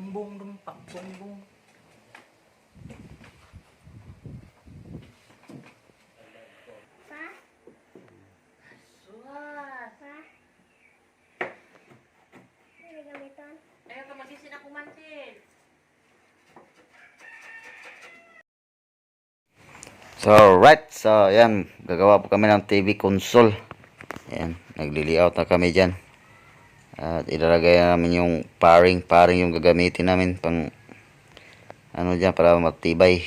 bung dum pak bung bung. Pa? Suat. Pa? Ano gamiton? Ayo ka magisin ako mantin. So yan, gagawa po kami ng TV console. Yan, nagli-layout na kami dyan. At ilalagay namin yung paring yung gagamitin namin pang ano dyan para matibay.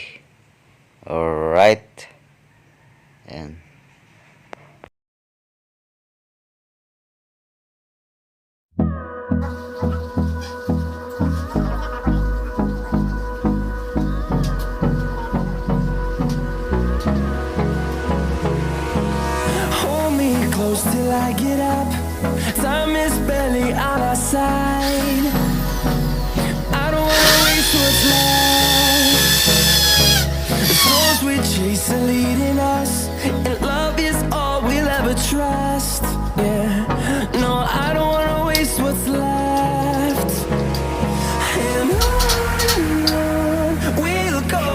Alright. Yan. Hold me close till I get up. Time is barely on our side. I don't wanna waste what's left. The storms we chase are leading us, and love is all we'll ever trust. Yeah, no, I don't wanna waste what's left. And on we'll go,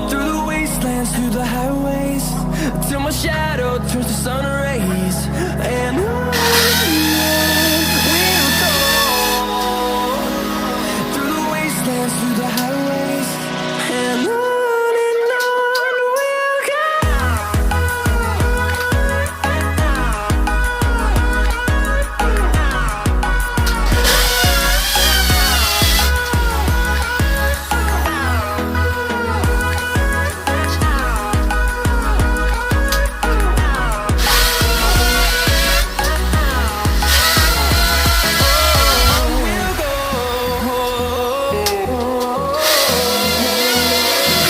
through the wastelands, through the highways, till my shadow turns to sun rays. And on we'll go, through the wastelands, through the highways, and on we'll go.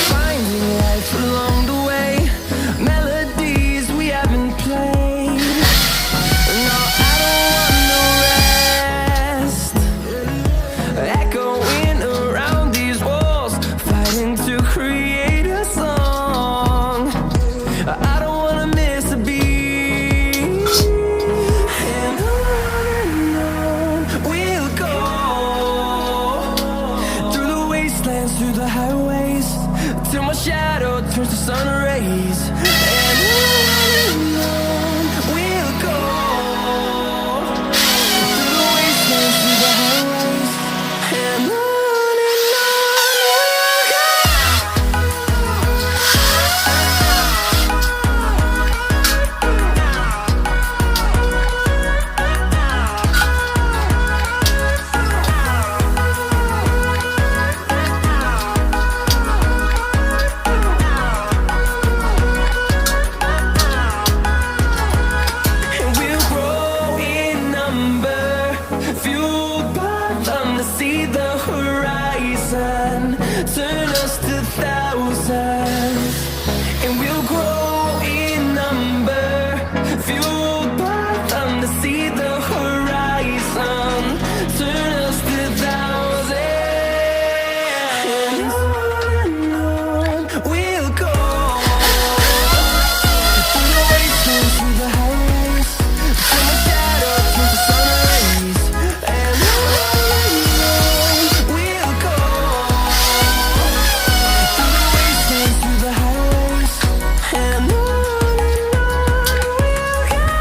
Finding life along the way, melodies we haven't played. No, I don't want no rest. Echoing around these walls, fighting to create a song. I don't wanna miss a beat. And on we'll go, through the wastelands, through the highways, till my shadow turns to sun rays. And on we'll go, through the wastelands, through the highways, and on we'll go. And we'll grow in number, fueled by them to see the horizon, turn us to thousands. And we'll grow in number, fueled by them to see the horizon, turn us to thousands. And on we'll go, through the wastelands, through the highways, till my shadow turns to sun rays. And on we'll go, through the wastelands, through the highways, and on we'll go.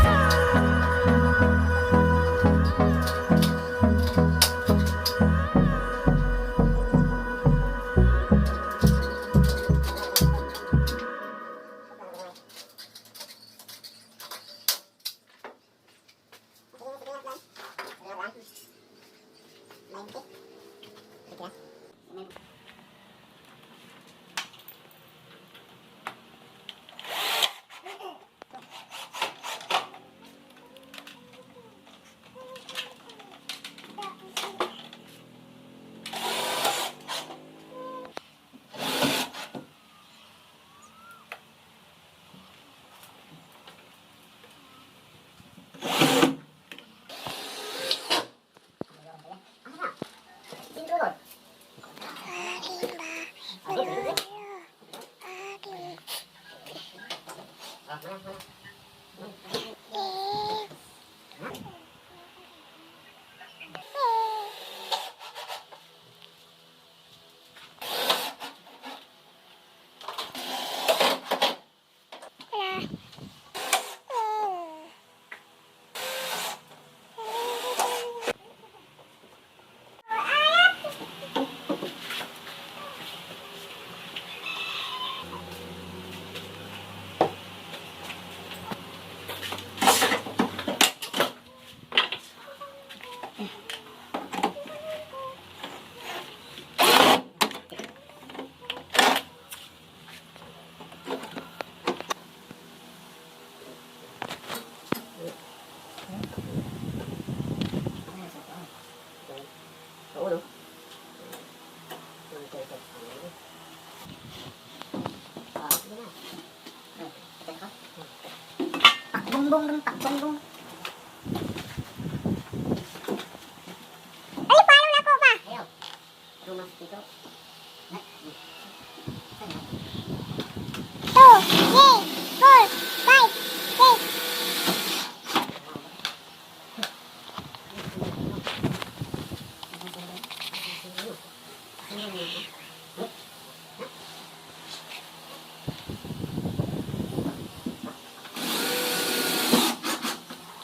pakbumbong ng pakbumbong. Ay, paano na ko ba? Ayaw. Rumas dito. 2, 3, 4, 5, 6.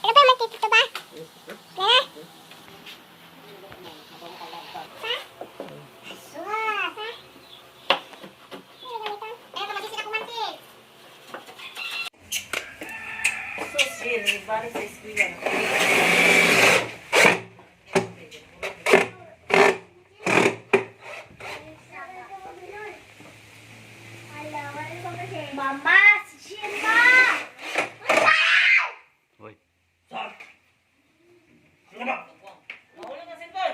Ano ba magtitito ba? Kaya? Ha? Suwas, ha? Ano gamitan? Ayaw ka mag-isin ako mantin. Sus, yun. Bari sa eskwela. Mama, si Shimba! Hoy. Mahuli na sintol.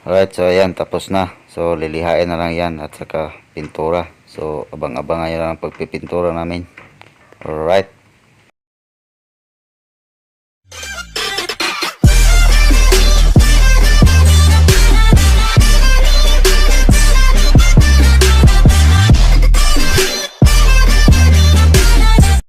Alright, so ayan, tapos na. So lilihain na lang yan at saka pintura. So abang-abangan nyo lang ang pagpipintura namin. Alright.